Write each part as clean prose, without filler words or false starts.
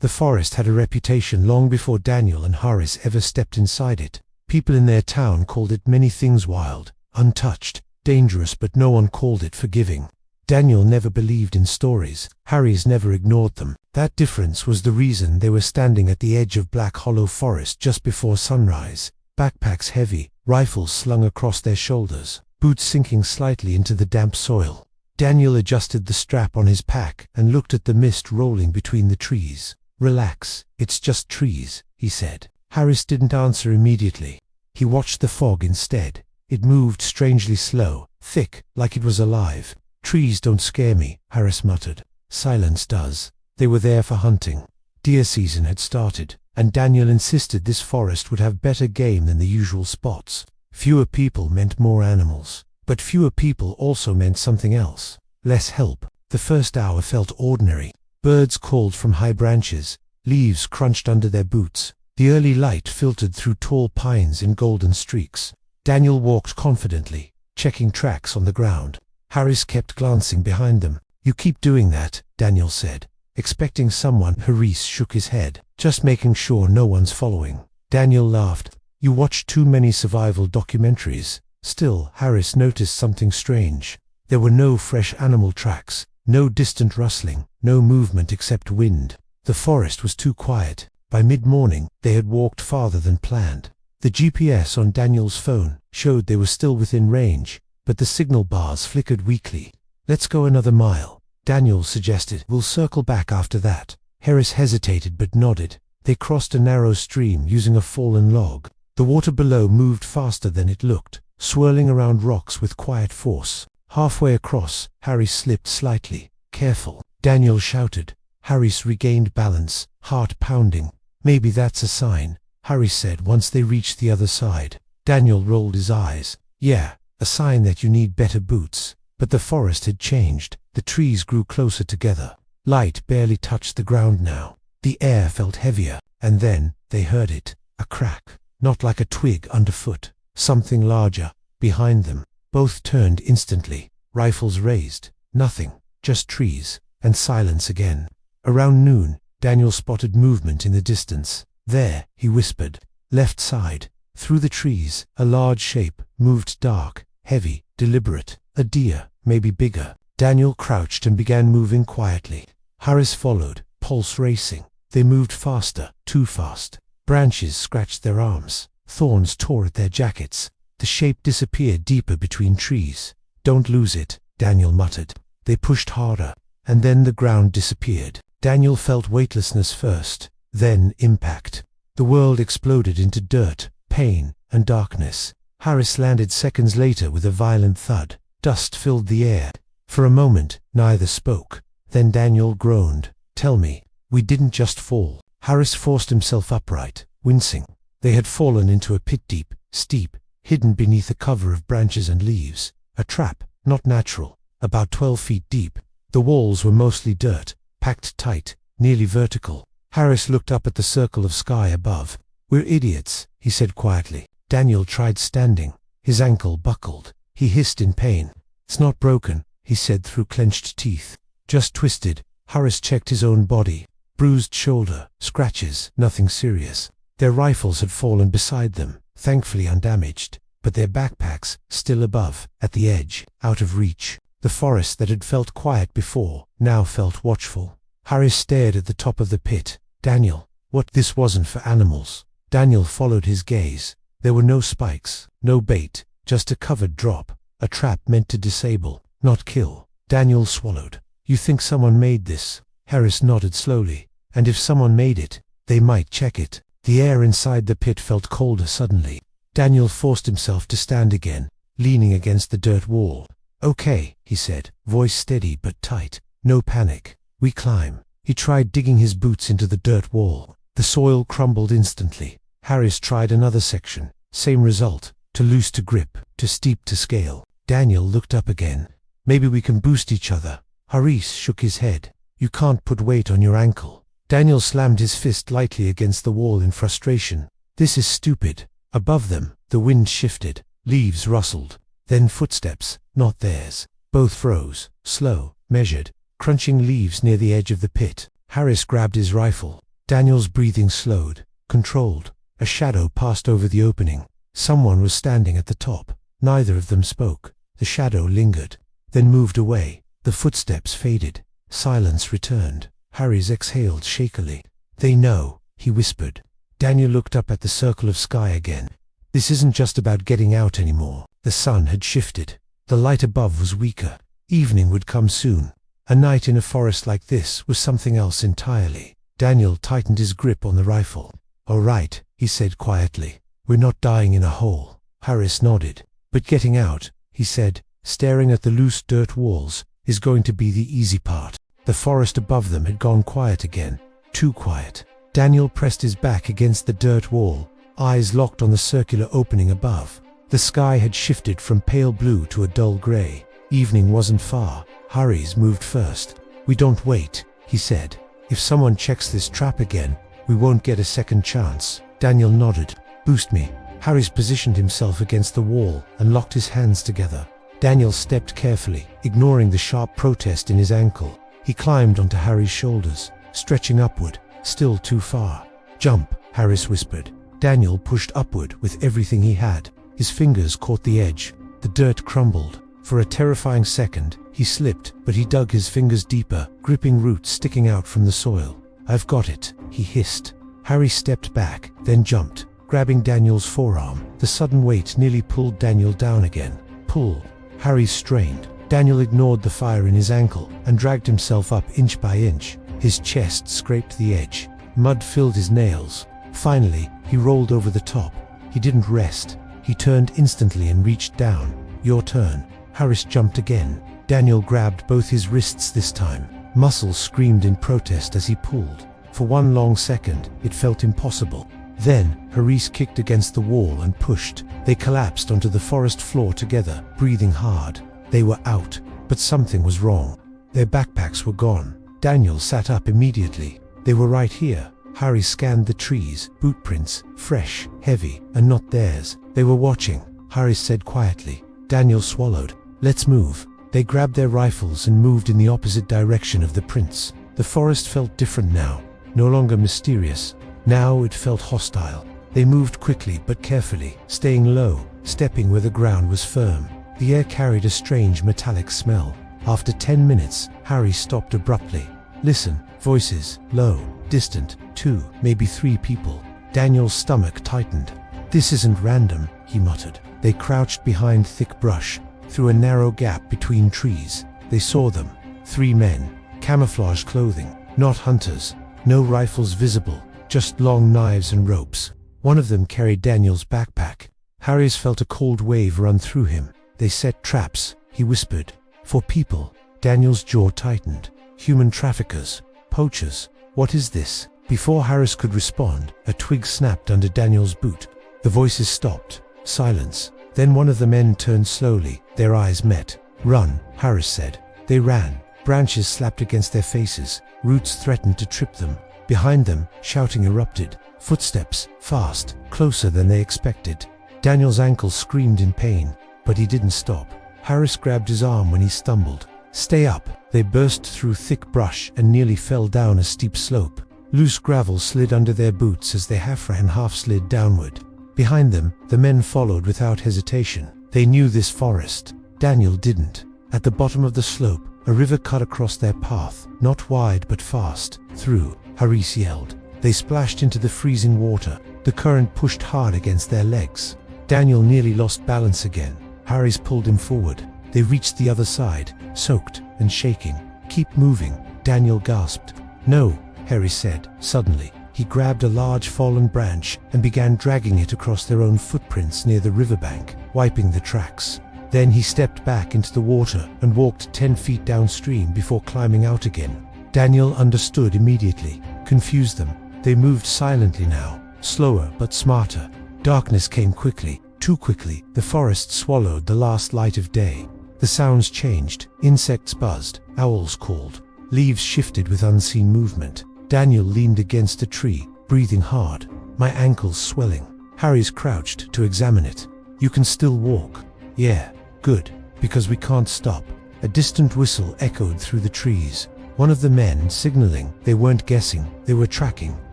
The forest had a reputation long before Daniel and Harris ever stepped inside it. People in their town called it many things: wild, untouched, dangerous, but no one called it forgiving. Daniel never believed in stories. Harris never ignored them. That difference was the reason they were standing at the edge of Black Hollow Forest just before sunrise. Backpacks heavy, rifles slung across their shoulders, boots sinking slightly into the damp soil. Daniel adjusted the strap on his pack and looked at the mist rolling between the trees. "Relax, it's just trees," he said. Harris didn't answer immediately. He watched the fog instead. It moved strangely slow, thick, like it was alive. "Trees don't scare me," Harris muttered. "Silence does." They were there for hunting. Deer season had started, and Daniel insisted this forest would have better game than the usual spots. Fewer people meant more animals, but fewer people also meant something else: less help. The first hour felt ordinary. Birds called from high branches, leaves crunched under their boots. The early light filtered through tall pines in golden streaks. Daniel walked confidently, checking tracks on the ground. Harris kept glancing behind them. "You keep doing that," Daniel said, expecting someone. Harris shook his head. "Just making sure no one's following." Daniel laughed. "You watch too many survival documentaries." Still, Harris noticed something strange. There were no fresh animal tracks, no distant rustling, no movement except wind. The forest was too quiet. By mid-morning, they had walked farther than planned. The GPS on Daniel's phone showed they were still within range, but the signal bars flickered weakly. "Let's go another mile," Daniel suggested. "We'll circle back after that." Harris hesitated but nodded. They crossed a narrow stream using a fallen log. The water below moved faster than it looked, swirling around rocks with quiet force. Halfway across, Harris slipped slightly. "Careful," Daniel shouted. Harris regained balance, heart pounding. "Maybe that's a sign," Harris said once they reached the other side. Daniel rolled his eyes. "Yeah, a sign that you need better boots." But the forest had changed. The trees grew closer together. Light barely touched the ground now. The air felt heavier, and then they heard it. A crack, not like a twig underfoot. Something larger, behind them. Both turned instantly, rifles raised. Nothing, just trees, and silence again. Around noon, Daniel spotted movement in the distance. "There," he whispered. "Left side." Through the trees, a large shape moved, dark, heavy, deliberate. A deer, maybe bigger. Daniel crouched and began moving quietly. Harris followed, pulse racing. They moved faster, too fast. Branches scratched their arms. Thorns tore at their jackets. The shape disappeared deeper between trees. "Don't lose it," Daniel muttered. They pushed harder, and then the ground disappeared. Daniel felt weightlessness first, then impact. The world exploded into dirt, pain, and darkness. Harris landed seconds later with a violent thud. Dust filled the air. For a moment, neither spoke. Then Daniel groaned. "Tell me, we didn't just fall." Harris forced himself upright, wincing. They had fallen into a pit deep, steep, hidden beneath a cover of branches and leaves. A trap, not natural, about 12 feet deep. The walls were mostly dirt, packed tight, nearly vertical. Harris looked up at the circle of sky above. "We're idiots," he said quietly. Daniel tried standing. His ankle buckled. He hissed in pain. "It's not broken," he said through clenched teeth. "Just twisted." Harris checked his own body. Bruised shoulder, scratches, nothing serious. Their rifles had fallen beside them, thankfully undamaged, but their backpacks, still above, at the edge, out of reach. The forest that had felt quiet before, now felt watchful. Harris stared at the top of the pit. "Daniel, what?" This wasn't for animals. Daniel followed his gaze. There were no spikes, no bait, just a covered drop, a trap meant to disable, not kill. Daniel swallowed. "You think someone made this?" Harris nodded slowly. "And if someone made it, they might check it." The air inside the pit felt colder suddenly. Daniel forced himself to stand again, leaning against the dirt wall. "Okay," he said, voice steady but tight. "No panic. We climb." He tried digging his boots into the dirt wall. The soil crumbled instantly. Harris tried another section. Same result. Too loose to grip, too steep to scale. Daniel looked up again. "Maybe we can boost each other." Harris shook his head. "You can't put weight on your ankle." Daniel slammed his fist lightly against the wall in frustration. "This is stupid." Above them, the wind shifted. Leaves rustled. Then footsteps, not theirs. Both froze, slow, measured, crunching leaves near the edge of the pit. Harris grabbed his rifle. Daniel's breathing slowed, controlled. A shadow passed over the opening. Someone was standing at the top. Neither of them spoke. The shadow lingered, then moved away. The footsteps faded. Silence returned. Harris exhaled shakily. "They know," he whispered. Daniel looked up at the circle of sky again. This isn't just about getting out anymore. The sun had shifted. The light above was weaker. Evening would come soon. A night in a forest like this was something else entirely. Daniel tightened his grip on the rifle. "All right," he said quietly. "We're not dying in a hole." Harris nodded. "But getting out," he said, staring at the loose dirt walls, "is going to be the easy part." The forest above them had gone quiet again. Too quiet. Daniel pressed his back against the dirt wall, eyes locked on the circular opening above. The sky had shifted from pale blue to a dull gray. Evening wasn't far. Harris moved first. "We don't wait," he said. "If someone checks this trap again, we won't get a second chance." Daniel nodded. "Boost me." Harris positioned himself against the wall and locked his hands together. Daniel stepped carefully, ignoring the sharp protest in his ankle. He climbed onto Harry's shoulders, stretching upward, still too far. "Jump," Harris whispered. Daniel pushed upward with everything he had. His fingers caught the edge. The dirt crumbled. For a terrifying second, he slipped, but he dug his fingers deeper, gripping roots sticking out from the soil. "I've got it," he hissed. Harry stepped back, then jumped, grabbing Daniel's forearm. The sudden weight nearly pulled Daniel down again. Pull. Harry strained. Daniel ignored the fire in his ankle and dragged himself up inch by inch. His chest scraped the edge. Mud filled his nails. Finally, he rolled over the top. He didn't rest. He turned instantly and reached down. "Your turn." Harris jumped again. Daniel grabbed both his wrists this time. Muscles screamed in protest as he pulled. For one long second, it felt impossible. Then, Harris kicked against the wall and pushed. They collapsed onto the forest floor together, breathing hard. They were out, but something was wrong. Their backpacks were gone. Daniel sat up immediately. They were right here. Harry scanned the trees, boot prints, fresh, heavy, and not theirs. They were watching, Harry said quietly. Daniel swallowed. "Let's move." They grabbed their rifles and moved in the opposite direction of the prints. The forest felt different now, no longer mysterious. Now it felt hostile. They moved quickly but carefully, staying low, stepping where the ground was firm. The air carried a strange metallic smell. After 10 minutes, Harry stopped abruptly. "Listen." Voices, low, distant, 2, maybe 3 people. Daniel's stomach tightened. "This isn't random," he muttered. They crouched behind thick brush, through a narrow gap between trees. They saw them. 3 men, camouflage clothing, not hunters, no rifles visible, just long knives and ropes. One of them carried Daniel's backpack. Harris felt a cold wave run through him. "They set traps," he whispered. "For people." Daniel's jaw tightened. "Human traffickers. Poachers. What is this?" Before Harris could respond, a twig snapped under Daniel's boot. The voices stopped. Silence. Then one of the men turned slowly. Their eyes met. "Run," Harris said. They ran. Branches slapped against their faces. Roots threatened to trip them. Behind them, shouting erupted. Footsteps, fast, closer than they expected. Daniel's ankle screamed in pain, but he didn't stop. Harris grabbed his arm when he stumbled. "Stay up." They burst through thick brush and nearly fell down a steep slope. Loose gravel slid under their boots as they half ran, half slid downward. Behind them, the men followed without hesitation. They knew this forest. Daniel didn't. At the bottom of the slope, a river cut across their path, not wide but fast. "Through," Harris yelled. They splashed into the freezing water. The current pushed hard against their legs. Daniel nearly lost balance again. Harris pulled him forward. They reached the other side, soaked and shaking. "Keep moving," Daniel gasped. "No," Harry said. Suddenly, he grabbed a large fallen branch and began dragging it across their own footprints near the riverbank, wiping the tracks. Then he stepped back into the water and walked 10 feet downstream before climbing out again. Daniel understood immediately, confused them. They moved silently now, slower but smarter. Darkness came quickly, too quickly. The forest swallowed the last light of day. The sounds changed. Insects buzzed, owls called. Leaves shifted with unseen movement. Daniel leaned against a tree, breathing hard. "My ankle's swelling." Harris crouched to examine it. "You can still walk?" "Yeah, good, because we can't stop." A distant whistle echoed through the trees. One of the men signaling. They weren't guessing, they were tracking.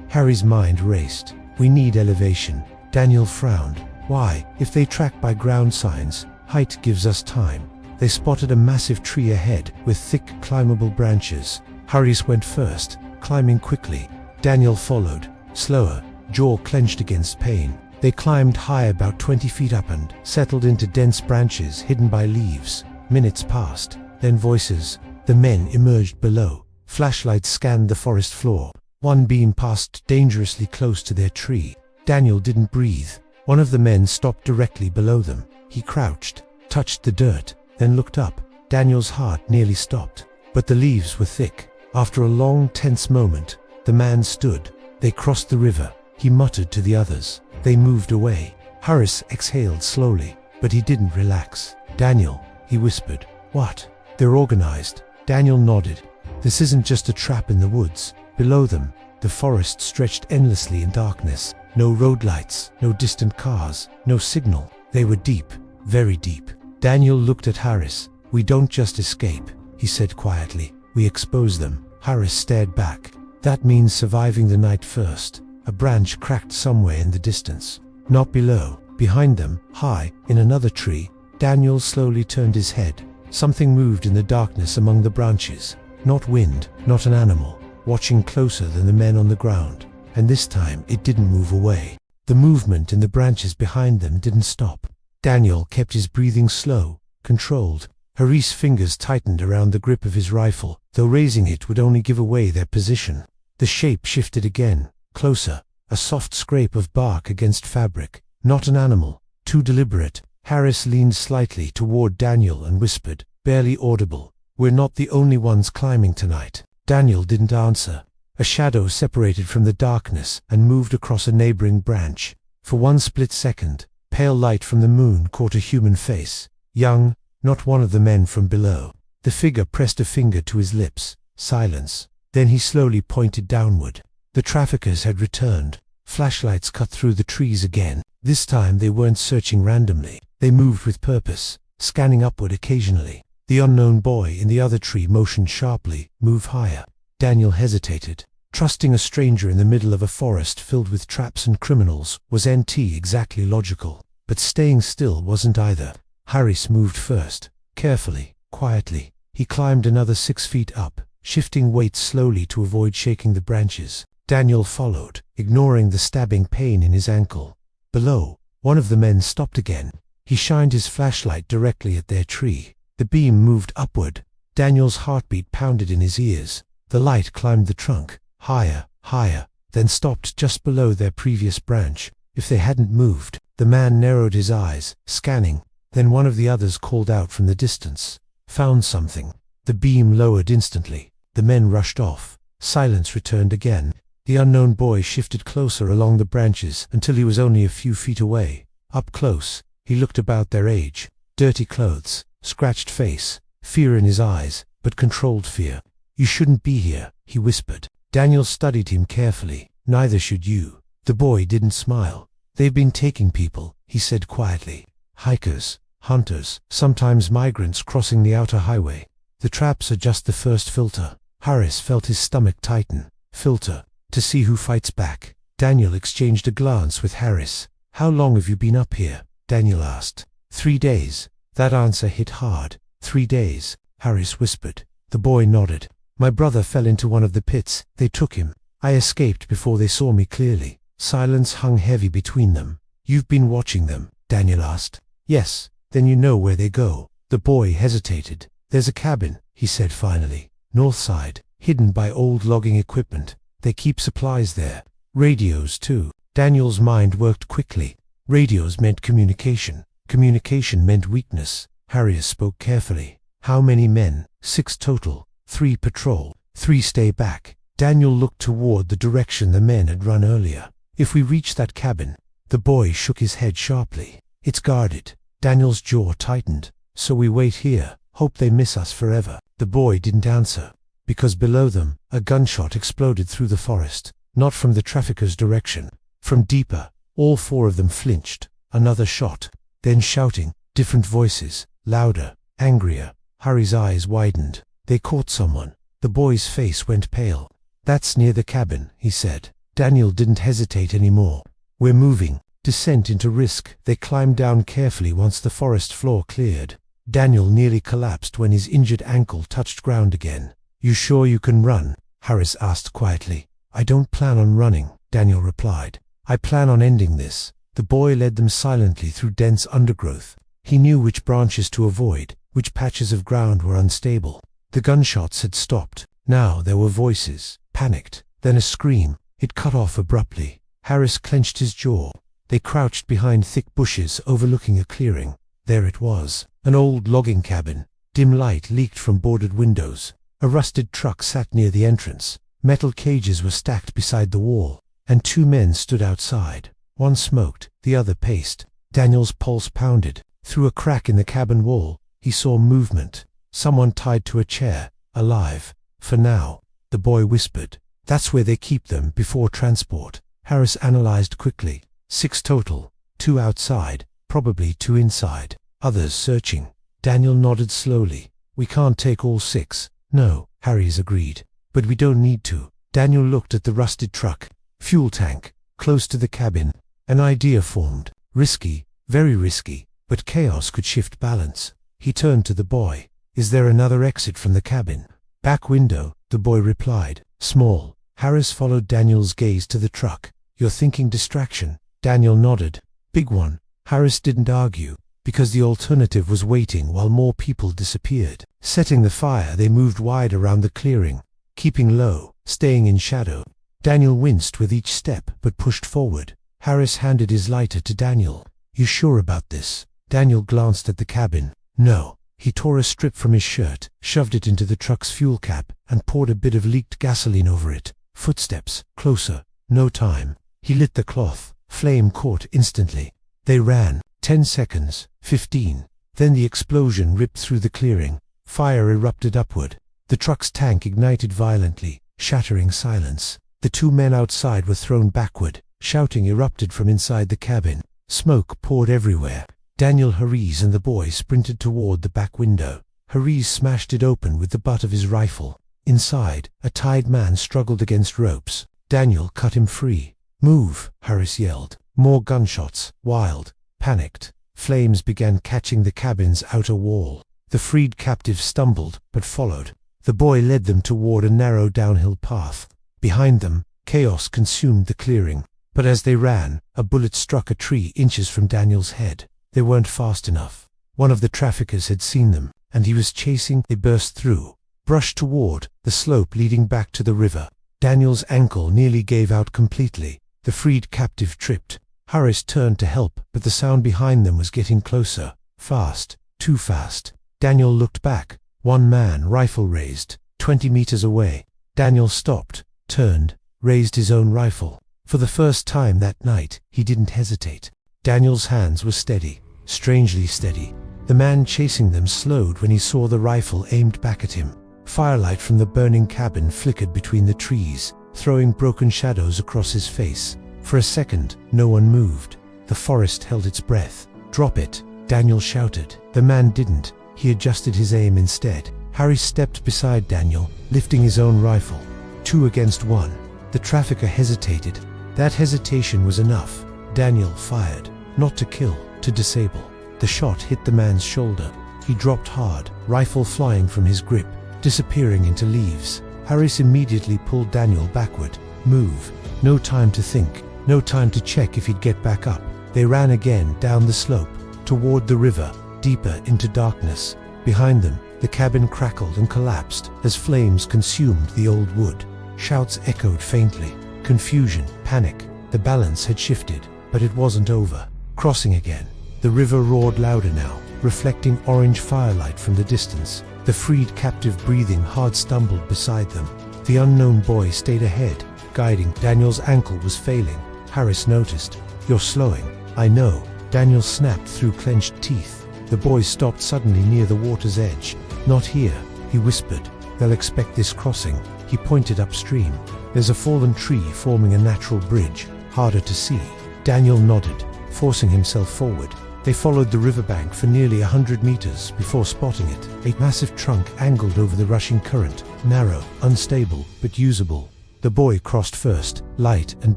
Harry's mind raced. We need elevation. Daniel frowned. Why? If they track by ground signs, height gives us time. They spotted a massive tree ahead with thick, climbable branches. Harris went first, climbing quickly. Daniel followed, slower, jaw clenched against pain. They climbed high, about 20 feet up, and settled into dense branches hidden by leaves. Minutes passed, then voices. The men emerged below. Flashlights scanned the forest floor. One beam passed dangerously close to their tree. Daniel didn't breathe. One of the men stopped directly below them. He crouched, touched the dirt, then looked up. Daniel's heart nearly stopped. But the leaves were thick. After a long, tense moment, the man stood. They crossed the river. He muttered to the others. They moved away. Harris exhaled slowly, but he didn't relax. Daniel, he whispered. What? They're organized. Daniel nodded. This isn't just a trap in the woods. Below them, the forest stretched endlessly in darkness. No road lights, no distant cars, no signal. They were deep, very deep. Daniel looked at Harris. We don't just escape, he said quietly. We expose them. Harris stared back. That means surviving the night first. A branch cracked somewhere in the distance. Not below. Behind them, high, in another tree, Daniel slowly turned his head. Something moved in the darkness among the branches. Not wind, not an animal. Watching closer than the men on the ground. And this time it didn't move away. The movement in the branches behind them didn't stop. Daniel kept his breathing slow, controlled. Harris' fingers tightened around the grip of his rifle, though raising it would only give away their position. The shape shifted again, closer, a soft scrape of bark against fabric. Not an animal, too deliberate. Harris leaned slightly toward Daniel and whispered, barely audible, "We're not the only ones climbing tonight." Daniel didn't answer. A shadow separated from the darkness and moved across a neighboring branch. For one split second, pale light from the moon caught a human face. Young, not one of the men from below. The figure pressed a finger to his lips. Silence. Then he slowly pointed downward. The traffickers had returned. Flashlights cut through the trees again. This time they weren't searching randomly. They moved with purpose, scanning upward occasionally. The unknown boy in the other tree motioned sharply, "Move higher." Daniel hesitated. Trusting a stranger in the middle of a forest filled with traps and criminals was exactly logical. But staying still wasn't either. Harris moved first, carefully, quietly. He climbed another 6 feet up, shifting weight slowly to avoid shaking the branches. Daniel followed, ignoring the stabbing pain in his ankle. Below, one of the men stopped again. He shined his flashlight directly at their tree. The beam moved upward. Daniel's heartbeat pounded in his ears. The light climbed the trunk, higher, higher, then stopped just below their previous branch. If they hadn't moved, the man narrowed his eyes, scanning. Then one of the others called out from the distance. "Found something." The beam lowered instantly. The men rushed off. Silence returned again. The unknown boy shifted closer along the branches until he was only a few feet away. Up close, he looked about their age. Dirty clothes, scratched face, fear in his eyes, but controlled fear. "You shouldn't be here," he whispered. Daniel studied him carefully. "Neither should you." The boy didn't smile. "They've been taking people," he said quietly. "Hikers, hunters, sometimes migrants crossing the outer highway. The traps are just the first filter." Harris felt his stomach tighten. Filter, to see who fights back. Daniel exchanged a glance with Harris. "How long have you been up here?" Daniel asked. 3 days. That answer hit hard. 3 days, Harris whispered. The boy nodded. "My brother fell into one of the pits. They took him. I escaped before they saw me clearly." Silence hung heavy between them. "You've been watching them?" Daniel asked. "Yes." "Then you know where they go." The boy hesitated. "There's a cabin," he said finally. "North side, hidden by old logging equipment. They keep supplies there. Radios too." Daniel's mind worked quickly. Radios meant communication. Communication meant weakness. Harriet spoke carefully. "How many men?" "6 total. 3 patrol. 3 stay back." Daniel looked toward the direction the men had run earlier. "If we reach that cabin..." The boy shook his head sharply. "It's guarded." Daniel's jaw tightened. "So we wait here, hope they miss us forever." The boy didn't answer. Because below them, a gunshot exploded through the forest. Not from the traffickers' direction. From deeper. All 4 of them flinched. Another shot. Then shouting. Different voices. Louder. Angrier. Harry's eyes widened. They caught someone. The boy's face went pale. "That's near the cabin," he said. Daniel didn't hesitate anymore. "We're moving." Descent into risk. They climbed down carefully once the forest floor cleared. Daniel nearly collapsed when his injured ankle touched ground again. "You sure you can run?" Harris asked quietly. "I don't plan on running," Daniel replied. "I plan on ending this." The boy led them silently through dense undergrowth. He knew which branches to avoid, which patches of ground were unstable. The gunshots had stopped. Now there were voices, panicked, then a scream. It cut off abruptly. Harris clenched his jaw. They crouched behind thick bushes overlooking a clearing. There it was, an old logging cabin. Dim light leaked from boarded windows. A rusted truck sat near the entrance. Metal cages were stacked beside the wall, and two men stood outside. One smoked, the other paced. Daniel's pulse pounded. Through a crack in the cabin wall, he saw movement. Someone tied to a chair, alive. "For now," the boy whispered. "That's where they keep them before transport." Harris analyzed quickly. 6 total. 2 outside, probably 2 inside. Others searching. Daniel nodded slowly. "We can't take all 6. "No," Harris agreed. "But we don't need to." Daniel looked at the rusted truck. Fuel tank, close to the cabin. An idea formed. Risky, very risky, but chaos could shift balance. He turned to the boy. "Is there another exit from the cabin?" "Back window," the boy replied. "Small." Harris followed Daniel's gaze to the truck. "You're thinking distraction?" Daniel nodded. "Big one." Harris didn't argue, because the alternative was waiting while more people disappeared. Setting the fire, they moved wide around the clearing, keeping low, staying in shadow. Daniel winced with each step, but pushed forward. Harris handed his lighter to Daniel. "You sure about this?" Daniel glanced at the cabin. "No." He tore a strip from his shirt, shoved it into the truck's fuel cap, and poured a bit of leaked gasoline over it. Footsteps, closer, no time. He lit the cloth. Flame caught instantly. They ran. 10 seconds, 15. Then the explosion ripped through the clearing. Fire erupted upward. The truck's tank ignited violently, shattering silence. The 2 men outside were thrown backward. Shouting erupted from inside the cabin. Smoke poured everywhere. Daniel, Harris and the boy sprinted toward the back window. Harris smashed it open with the butt of his rifle. Inside, a tied man struggled against ropes. Daniel cut him free. "Move," Harris yelled. More gunshots, wild, panicked. Flames began catching the cabin's outer wall. The freed captives stumbled, but followed. The boy led them toward a narrow downhill path. Behind them, chaos consumed the clearing. But as they ran, a bullet struck a tree inches from Daniel's head. They weren't fast enough. One of the traffickers had seen them, and he was chasing. They burst through, brushed toward the slope leading back to the river. Daniel's ankle nearly gave out completely. The freed captive tripped. Harris turned to help, but the sound behind them was getting closer. Fast, too fast. Daniel looked back. 1 man, rifle raised, 20 meters away. Daniel stopped, turned, raised his own rifle. For the first time that night, he didn't hesitate. Daniel's hands were steady, strangely steady. The man chasing them slowed when he saw the rifle aimed back at him. Firelight from the burning cabin flickered between the trees, throwing broken shadows across his face. For a second, no one moved. The forest held its breath. "Drop it," Daniel shouted. The man didn't. He adjusted his aim instead. Harry stepped beside Daniel, lifting his own rifle. 2 against 1. The trafficker hesitated. That hesitation was enough. Daniel fired, not to kill, to disable. The shot hit the man's shoulder. He dropped hard, rifle flying from his grip, disappearing into leaves. Harris immediately pulled Daniel backward. "Move." No time to think, no time to check if he'd get back up. They ran again down the slope, toward the river, deeper into darkness. Behind them, the cabin crackled and collapsed as flames consumed the old wood. Shouts echoed faintly. Confusion, panic. The balance had shifted, but it wasn't over. Crossing again. The river roared louder now, reflecting orange firelight from the distance. The freed captive breathing hard stumbled beside them. The unknown boy stayed ahead, guiding. Daniel's ankle was failing. Harris noticed. "You're slowing." "I know." Daniel snapped through clenched teeth. The boy stopped suddenly near the water's edge. "Not here," he whispered. "They'll expect this crossing." He pointed upstream. "There's a fallen tree forming a natural bridge, harder to see." Daniel nodded, forcing himself forward. They followed the riverbank for nearly 100 meters before spotting it. A massive trunk angled over the rushing current, narrow, unstable, but usable. The boy crossed first, light and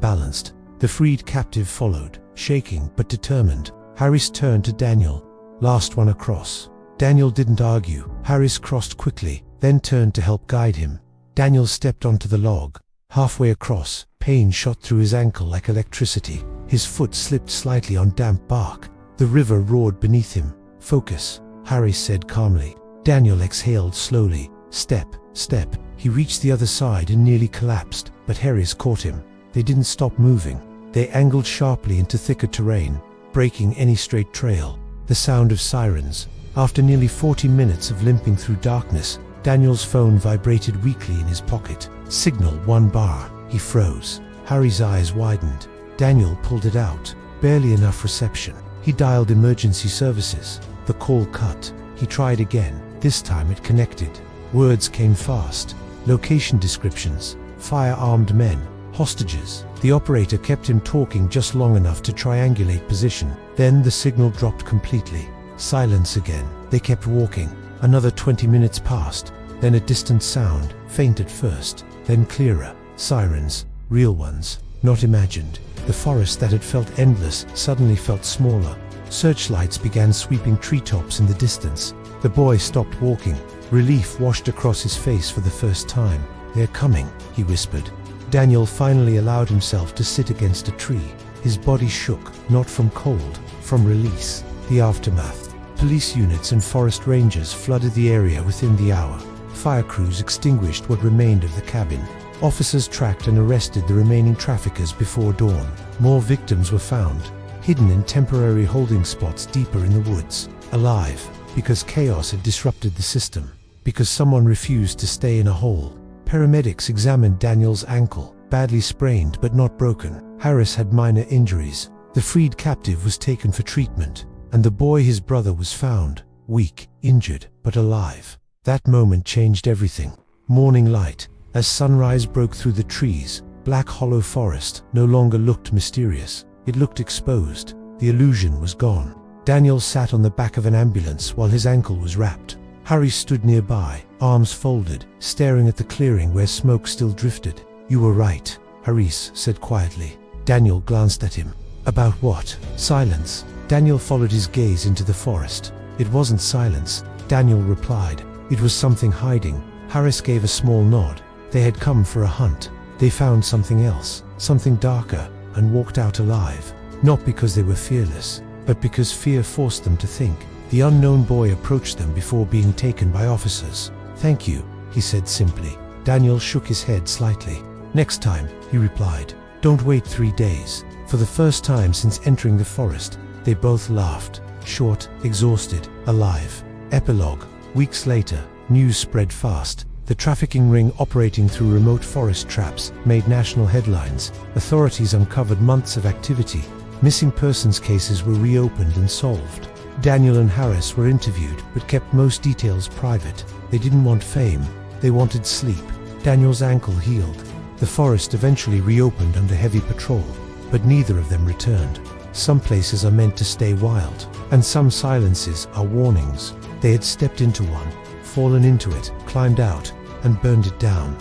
balanced. The freed captive followed, shaking but determined. Harris turned to Daniel. Last one across. Daniel didn't argue. Harris crossed quickly, then turned to help guide him. Daniel stepped onto the log. Halfway across, pain shot through his ankle like electricity. His foot slipped slightly on damp bark. The river roared beneath him. Focus, Harris said calmly. Daniel exhaled slowly. Step, step. He reached the other side and nearly collapsed, but Harris caught him. They didn't stop moving. They angled sharply into thicker terrain, breaking any straight trail. The sound of sirens. After nearly 40 minutes of limping through darkness, Daniel's phone vibrated weakly in his pocket. Signal 1 bar. He froze. Harry's eyes widened. Daniel pulled it out. Barely enough reception. He dialed emergency services. The call cut. He tried again. This time it connected. Words came fast. Location descriptions. Firearmed men. Hostages. The operator kept him talking just long enough to triangulate position. Then the signal dropped completely. Silence again. They kept walking. Another 20 minutes passed. Then a distant sound, faint at first, then clearer. Sirens. Real ones. Not imagined. The forest that had felt endless suddenly felt smaller. Searchlights began sweeping treetops in the distance. The boy stopped walking. Relief washed across his face for the first time. They're coming, he whispered. Daniel finally allowed himself to sit against a tree. His body shook, not from cold, from release. The aftermath. Police units and forest rangers flooded the area within the hour. Fire crews extinguished what remained of the cabin. Officers tracked and arrested the remaining traffickers before dawn. More victims were found, hidden in temporary holding spots deeper in the woods. Alive, because chaos had disrupted the system. Because someone refused to stay in a hole. Paramedics examined Daniel's ankle, badly sprained but not broken. Harris had minor injuries. The freed captive was taken for treatment, and the boy, his brother, was found, weak, injured, but alive. That moment changed everything. Morning light. As sunrise broke through the trees, Black Hollow Forest no longer looked mysterious. It looked exposed. The illusion was gone. Daniel sat on the back of an ambulance while his ankle was wrapped. Harry stood nearby, arms folded, staring at the clearing where smoke still drifted. "You were right," Harris said quietly. Daniel glanced at him. "About what?" "Silence." Daniel followed his gaze into the forest. "It wasn't silence," Daniel replied. "It was something hiding." Harris gave a small nod. They had come for a hunt. They found something else, something darker, and walked out alive. Not because they were fearless, but because fear forced them to think. The unknown boy approached them before being taken by officers. "Thank you," he said simply. Daniel shook his head slightly. "Next time," he replied. "Don't wait 3 days." For the first time since entering the forest, they both laughed. Short, exhausted, alive. Epilogue. Weeks later, news spread fast. The trafficking ring operating through remote forest traps made national headlines. Authorities uncovered months of activity. Missing persons cases were reopened and solved. Daniel and Harris were interviewed, but kept most details private. They didn't want fame. They wanted sleep. Daniel's ankle healed. The forest eventually reopened under heavy patrol, but neither of them returned. Some places are meant to stay wild, and some silences are warnings. They had stepped into one, fallen into it, climbed out, and burned it down.